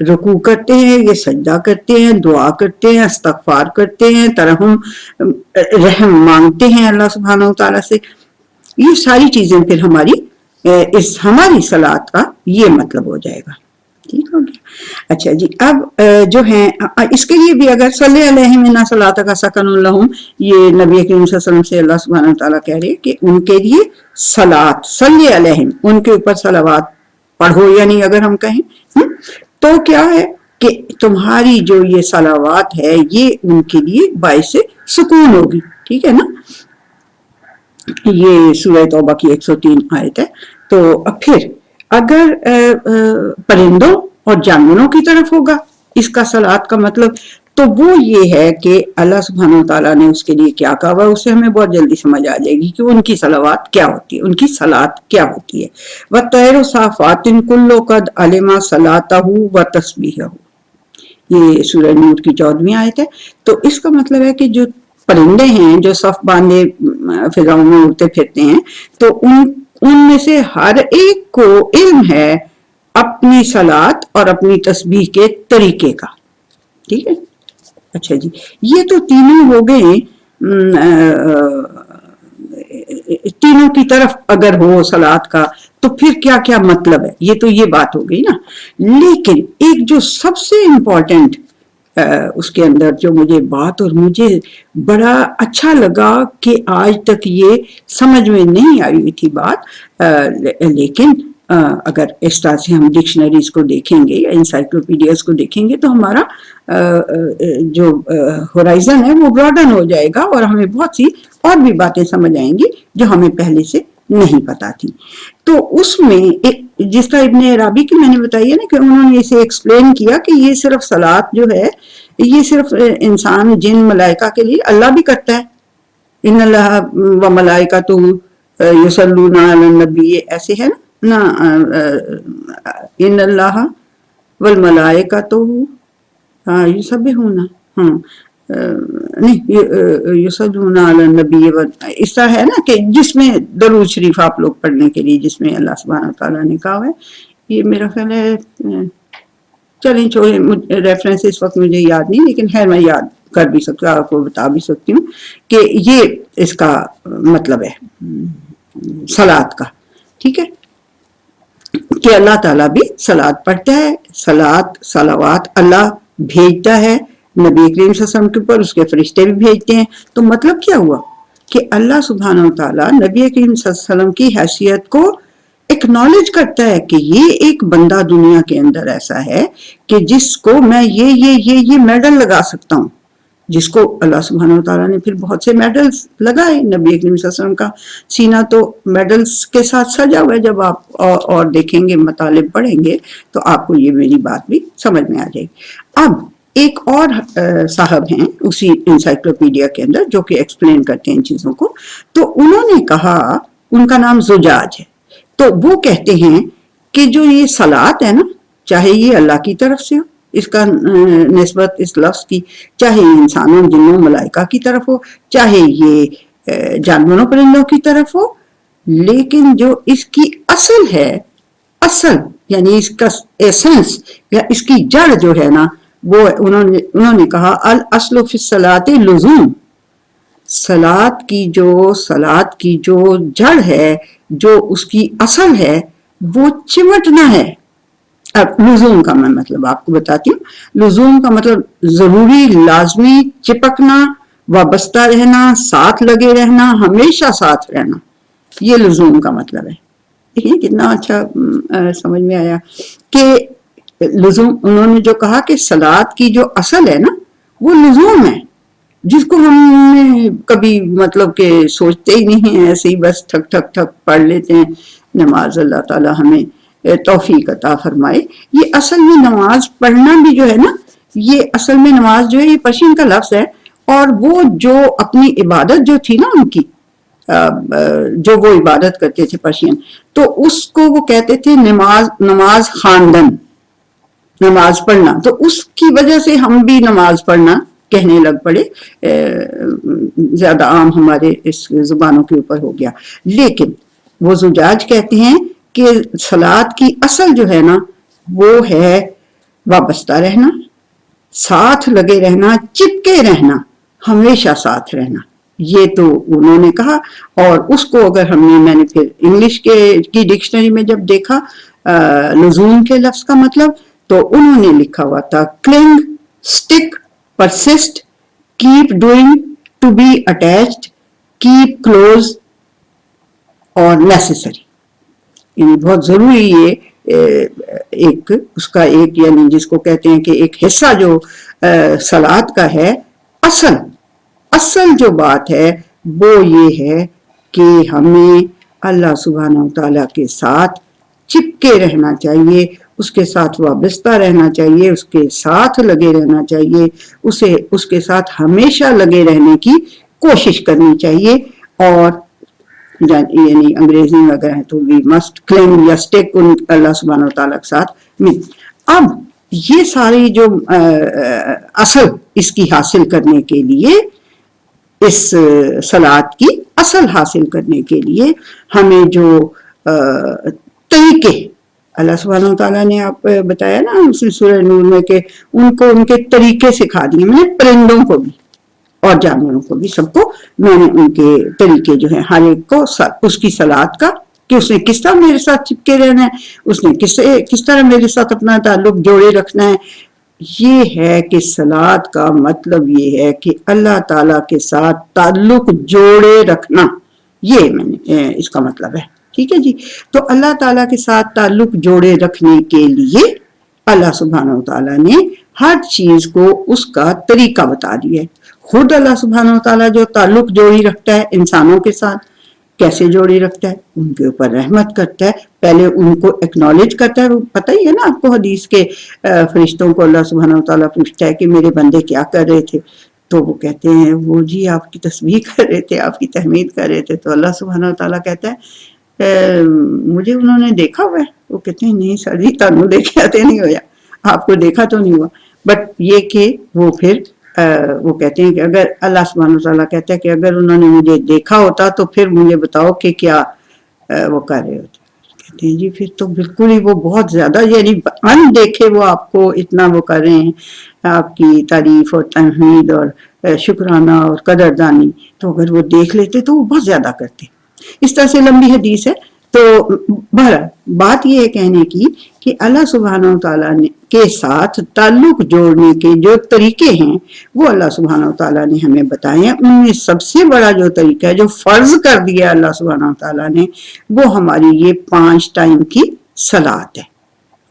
رکوع کرتے ہیں، یہ سجدہ کرتے ہیں، دعا کرتے ہیں، استغفار کرتے ہیں، ترحم رحم مانگتے ہیں اللہ سبحانہ و تعالیٰ سے. یہ ساری چیزیں پھر ہماری صلات کا یہ مطلب ہو جائے گا. ٹھیک ہو گیا. اچھا جی، اب جو ہیں اس کے لیے بھی اگر صلی علیہم ان صلاتک سکن لہم، یہ نبی کریم صلی اللہ علیہ وسلم سے اللہ سبحانہ تعالیٰ کہہ رہے کہ ان کے لیے صلات، صلی علیہم، ان کے اوپر صلوات پڑھو. یعنی اگر ہم کہیں تو کیا ہے کہ تمہاری جو یہ صلوات ہے یہ ان کے لیے باعث سکون ہوگی. ٹھیک ہے نا. یہ سورہ توبہ کی 103 آیت ہے. تو اب پھر اگر پرندوں اور جانوروں کی طرف ہوگا اس کا صلات کا مطلب، تو وہ یہ ہے کہ اللہ سبحانہ وتعالیٰ نے اس کے لیے کیا کہا ہوا، اس سے ہمیں بہت جلدی سمجھ آ جائے گی کہ ان کی صلوات کیا ہوتی ہے، ان کی صلات کیا ہوتی ہے. وَالطَّيْرُ صَافَّاتٍ كُلُّ قَدْ عَلِمَ صَلَاتَهُ وَتَسْبِيحَهُ، یہ سورہ نور کی 14ویں آیت ہے. تو اس کا مطلب ہے کہ جو پرندے ہیں جو صف باندھے فضاؤں میں اڑتے پھرتے ہیں، تو ان میں سے ہر ایک کو علم ہے اپنی صلات اور اپنی تسبیح کے طریقے کا. ٹھیک ہے. اچھا جی، یہ تو تینوں ہو گئے، تینوں کی طرف اگر ہو صلات کا تو پھر کیا کیا مطلب ہے، یہ تو یہ بات ہو گئی نا. لیکن ایک جو سب سے امپورٹنٹ اس کے اندر جو مجھے بات، اور مجھے بڑا اچھا لگا کہ آج تک یہ سمجھ میں نہیں آئی ہوئی تھی بات، لیکن اگر اس طرح سے ہم ڈکشنریز کو دیکھیں گے یا انسائکلوپیڈیاز کو دیکھیں گے تو ہمارا جو ہورائزن ہے وہ براڈن ہو جائے گا، اور ہمیں بہت سی اور بھی باتیں سمجھ آئیں گی جو ہمیں پہلے سے نہیں پتا تھی. تو اس میں جس طرح ابن عرابی کی میں نے بتائی ہے نا کہ انہوں نے اسے ایکسپلین کیا کہ یہ صرف صلات جو ہے یہ صرف انسان، جن، ملائکہ کے لیے اللہ بھی کرتا ہے. ان اللہ و ملائکتہ یصلون علی النبی، ایسے ہے نا، ان اللہ والملائکتہ یسبحون، نہیں یصلون علی النبی، اس طرح ہے نا کہ جس میں درود شریف آپ لوگ پڑھنے کے لیے جس میں اللہ سبحانہ تعالیٰ نے کہا ہے. یہ میرا خیال ہے، چلیں چھوڑیں، ریفرنس اس وقت مجھے یاد نہیں، لیکن خیر میں یاد کر بھی سکتا، آپ کو بتا بھی سکتی ہوں کہ یہ اس کا مطلب ہے صلات کا. ٹھیک ہے، کہ اللہ تعالیٰ بھی صلات پڑھتا ہے، صلوات اللہ بھیجتا ہے نبی کریم صلی اللہ علیہ وسلم کے اوپر، اس کے فرشتے بھی بھیجتے ہیں. تو مطلب کیا ہوا کہ اللہ سبحانہ و تعالیٰ نبی کریم صلی اللہ علیہ وسلم کی حیثیت کو اکنالج کرتا ہے کہ یہ ایک بندہ دنیا کے اندر ایسا ہے کہ جس کو میں یہ میڈل لگا سکتا ہوں، جس کو اللہ سبحانہ و تعالیٰ نے پھر بہت سے میڈلز لگائے. نبی کریم صلی اللہ علیہ وسلم کا سینہ تو میڈلز کے ساتھ سجا ہوا ہے. جب آپ اور دیکھیں گے، مطالب پڑھیں گے تو آپ کو یہ میری بات بھی سمجھ میں آ جائے گی. اب ایک اور صاحب ہیں اسی انسائکلوپیڈیا کے اندر جو کہ ایکسپلین کرتے ہیں ان چیزوں کو، تو انہوں نے کہا، ان کا نام زجاج ہے، تو وہ کہتے ہیں کہ جو یہ صلات ہے نا، چاہے یہ اللہ کی طرف سے ہو، اس کا نسبت اس لفظ کی، چاہے انسانوں، جنوں، ملائکہ کی طرف ہو، چاہے یہ جانوروں پرندوں کی طرف ہو، لیکن جو اس کی اصل ہے، اصل یعنی اس کا ایسنس یا اس کی جڑ جو ہے نا، وہ انہوں نے کہا الاصل فی الصلاۃ لزوم، صلات کی جو جڑ ہے، جو اس کی اصل ہے، وہ چمٹنا ہے. اب لزوم کا میں مطلب آپ کو بتاتی ہوں. لزوم کا مطلب ضروری، لازمی، چپکنا، وابستہ رہنا، ساتھ لگے رہنا، ہمیشہ ساتھ رہنا، یہ لزوم کا مطلب ہے. دیکھیے کتنا اچھا سمجھ میں آیا کہ لزوم. انہوں نے جو کہا کہ صلات کی جو اصل ہے نا وہ لزوم ہے، جس کو ہم کبھی مطلب کہ سوچتے ہی نہیں ہیں، ایسے ہی بس ٹھک ٹھک ٹھک پڑھ لیتے ہیں نماز. اللہ تعالی ہمیں توفیق عطا فرمائے. یہ اصل میں نماز پڑھنا بھی جو ہے نا، یہ اصل میں نماز جو ہے یہ پرشین کا لفظ ہے، اور وہ جو اپنی عبادت جو تھی نا ان کی، جو وہ عبادت کرتے تھے پرشین، تو اس کو وہ کہتے تھے نماز خواندن، نماز پڑھنا. تو اس کی وجہ سے ہم بھی نماز پڑھنا کہنے لگ پڑے، زیادہ عام ہمارے اس زبانوں کے اوپر ہو گیا. لیکن وہ زجاج کہتے ہیں کہ صلات کی اصل جو ہے نا وہ ہے وابستہ رہنا، ساتھ لگے رہنا، چپکے رہنا، ہمیشہ ساتھ رہنا، یہ تو انہوں نے کہا۔ اور اس کو اگر میں نے پھر انگلش کی ڈکشنری میں جب دیکھا لزوم کے لفظ کا مطلب، تو انہوں نے لکھا ہوا تھا cling, stick, persist, keep doing, to be attached, keep close اور نیسیسری، یعنی بہت ضروری یہ ایک اس کا ایک یعنی جس کو کہتے ہیں کہ ایک حصہ جو صلات کا ہے، اصل جو بات ہے وہ یہ ہے کہ ہمیں اللہ سبحانہ و تعالیٰ کے ساتھ چپکے رہنا چاہیے، اس کے ساتھ وابستہ رہنا چاہیے، اس کے ساتھ لگے رہنا چاہیے، اس کے ساتھ ہمیشہ لگے رہنے کی کوشش کرنی چاہیے۔ اور یعنی انگریزی میں اگر ہے تو وی مسٹ کلنگ یا اسٹیک اللہ سبحانہ و تعالیٰ کے ساتھ مل۔ اب یہ ساری جو اصل اس کی حاصل کرنے کے لیے، اس صلات کی اصل حاصل کرنے کے لیے ہمیں جو طریقے اللہ سبحانہ و تعالیٰ نے آپ بتایا نا سورہ نور میں کہ ان کو ان کے طریقے سکھا دیے، میں نے پرندوں کو بھی اور جانوروں کو بھی، سب کو میں نے ان کے طریقے جو ہیں ہر ایک کو اس کی صلات کا، کہ اس نے کس طرح میرے ساتھ چپکے رہنا ہے، اس نے کس طرح میرے ساتھ اپنا تعلق جوڑے رکھنا ہے۔ یہ ہے کہ صلات کا مطلب یہ ہے کہ اللہ تعالیٰ کے ساتھ تعلق جوڑے رکھنا، یہ میں نے اس کا مطلب ہے، ٹھیک ہے جی۔ تو اللہ تعالیٰ کے ساتھ تعلق جوڑے رکھنے کے لیے اللہ سبحانہ و تعالیٰ نے ہر چیز کو اس کا طریقہ بتا دیا ہے۔ خود اللہ سبحانہ و تعالیٰ جو تعلق جوڑی رکھتا ہے انسانوں کے ساتھ، کیسے جوڑی رکھتا ہے؟ ان کے اوپر رحمت کرتا ہے، پہلے ان کو ایکنالج کرتا ہے۔ وہ پتہ ہی ہے نا آپ کو حدیث کے فرشتوں کو اللہ سبحانہ و تعالیٰ پوچھتا ہے کہ میرے بندے کیا کر رہے تھے، تو وہ کہتے ہیں وہ جی آپ کی تسبیح کر رہے تھے، آپ کی تحمید کر رہے تھے۔ تو اللہ سبحانہ و تعالیٰ کہتا ہے مجھے انہوں نے دیکھا ہوا ہے؟ وہ کہتے ہیں نہیں سر جی تانوں دیکھا تو نہیں ہوا، آپ کو دیکھا تو نہیں ہوا، بٹ یہ کہ وہ پھر وہ کہتے ہیں کہ اگر اللہ سبحانہ و تعالیٰ کہتا ہے کہ اگر انہوں نے مجھے دیکھا ہوتا تو پھر مجھے بتاؤ کہ کیا وہ کر رہے ہوتے۔ کہتے ہیں جی پھر تو بالکل ہی وہ بہت زیادہ یعنی ان دیکھے وہ آپ کو اتنا وہ کر رہے ہیں، آپ کی تعریف اور تحمید اور شکرانہ اور قدردانی، تو اگر وہ دیکھ لیتے تو وہ بہت زیادہ کرتے۔ اس طرح سے لمبی حدیث ہے۔ تو بہرحال بات یہ ہے کہنے کی کہ اللہ سبحانہ و تعالیٰ کے ساتھ تعلق جوڑنے کے جو طریقے ہیں وہ اللہ سبحانہ و تعالیٰ نے ہمیں بتائے ہیں۔ ان میں سب سے بڑا جو طریقہ ہے جو فرض کر دیا اللہ سبحانہ و تعالیٰ نے، وہ ہماری یہ 5 ٹائم کی صلات ہے،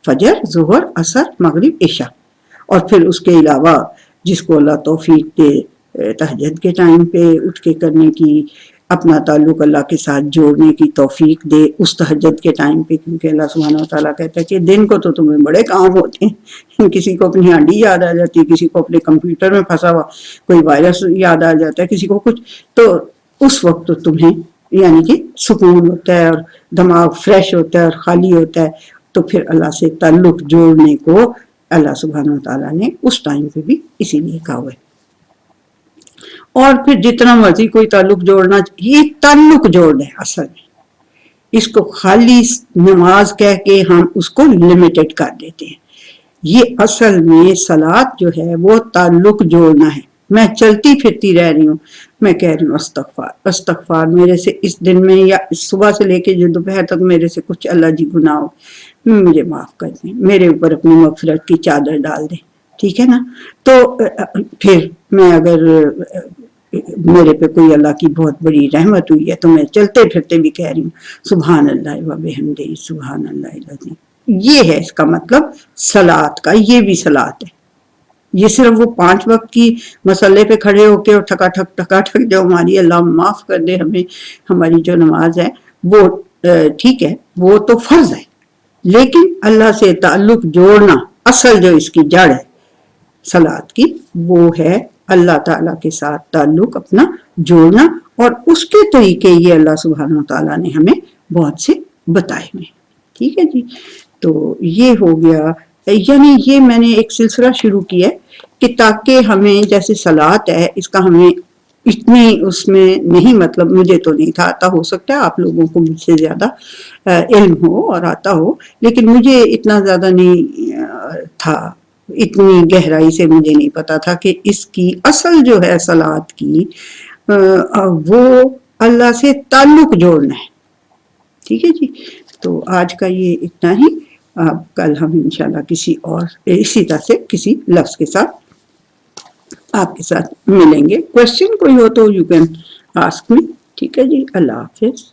فجر، ظہر، عصر، مغرب، عشاء۔ اور پھر اس کے علاوہ جس کو اللہ توفیق دے تہجد کے ٹائم پہ اٹھ کے کرنے کی، اپنا تعلق اللہ کے ساتھ جوڑنے کی توفیق دے اس تہجد کے ٹائم پہ، کیونکہ اللہ سبحانہ و تعالیٰ کہتا ہے کہ دن کو تو تمہیں بڑے کام ہوتے ہیں، کسی کو اپنی ہانڈی یاد آ جاتی ہے، کسی کو اپنے کمپیوٹر میں پھنسا ہوا کوئی وائرس یاد آ جاتا ہے، کسی کو کچھ، تو اس وقت تو تمہیں یعنی کہ سکون ہوتا ہے اور دماغ فریش ہوتا ہے اور خالی ہوتا ہے، تو پھر اللہ سے تعلق جوڑنے کو اللہ سبحانہ و تعالیٰ نے اس ٹائم پہ بھی اسی لیے کہا ہوا ہے۔ اور پھر جتنا مرضی کوئی تعلق جوڑنا، یہ تعلق جوڑنا ہے اصل میں، اس کو خالی نماز کہہ کے ہم اس کو لمیٹڈ کر دیتے ہیں۔ یہ اصل میں صلات جو ہے وہ تعلق جوڑنا ہے۔ میں چلتی پھرتی رہ رہی ہوں، میں کہہ رہی ہوں استغفار استغفار، میرے سے اس دن میں یا صبح سے لے کے جو دوپہر تک میرے سے کچھ اللہ جی گناہ ہو مجھے معاف کر دیں، میرے اوپر اپنی مغفرت کی چادر ڈال دیں، ٹھیک ہے نا۔ تو پھر میں اگر میرے پہ کوئی اللہ کی بہت بڑی رحمت ہوئی ہے تو میں چلتے پھرتے بھی کہہ رہی ہوں سبحان اللہ و بحمدہ سبحان اللہ العظیم۔ یہ ہے اس کا مطلب صلات کا، یہ بھی صلات ہے۔ یہ صرف وہ 5 وقت کی مسئلے پہ کھڑے ہو کے اور ٹھکا ٹھک جو ہماری اللہ معاف کر دے ہمیں، ہماری جو نماز ہے وہ ٹھیک ہے، وہ تو فرض ہے، لیکن اللہ سے تعلق جوڑنا اصل جو اس کی جڑ ہے صلات کی، وہ ہے اللہ تعالیٰ کے ساتھ تعلق اپنا جوڑنا، اور اس کے طریقے یہ اللہ سبحانہ و تعالیٰ نے ہمیں بہت سے بتائے ہوئے، ٹھیک ہے جی۔ تو یہ ہو گیا، یعنی یہ میں نے ایک سلسلہ شروع کیا ہے کہ تاکہ ہمیں جیسے صلات ہے اس کا ہمیں اتنی اس میں نہیں، مطلب مجھے تو نہیں تھا آتا، ہو سکتا ہے آپ لوگوں کو مجھ سے زیادہ علم ہو اور آتا ہو، لیکن مجھے اتنا زیادہ نہیں تھا اتنی گہرائی سے مجھے نہیں پتا تھا کہ اس کی اصل جو ہے صلات کی وہ اللہ سے تعلق جوڑنا ہے. ٹھیک ہے جی. تو آج کا یہ اتنا ہی. کل ہم انشاءاللہ کسی اور اسی طرح سے کسی لفظ کے ساتھ آپ کے ساتھ ملیں گے. کوشچن کوئی ہو تو یو کین آسک می. ٹھیک ہے جی. اللہ حافظ.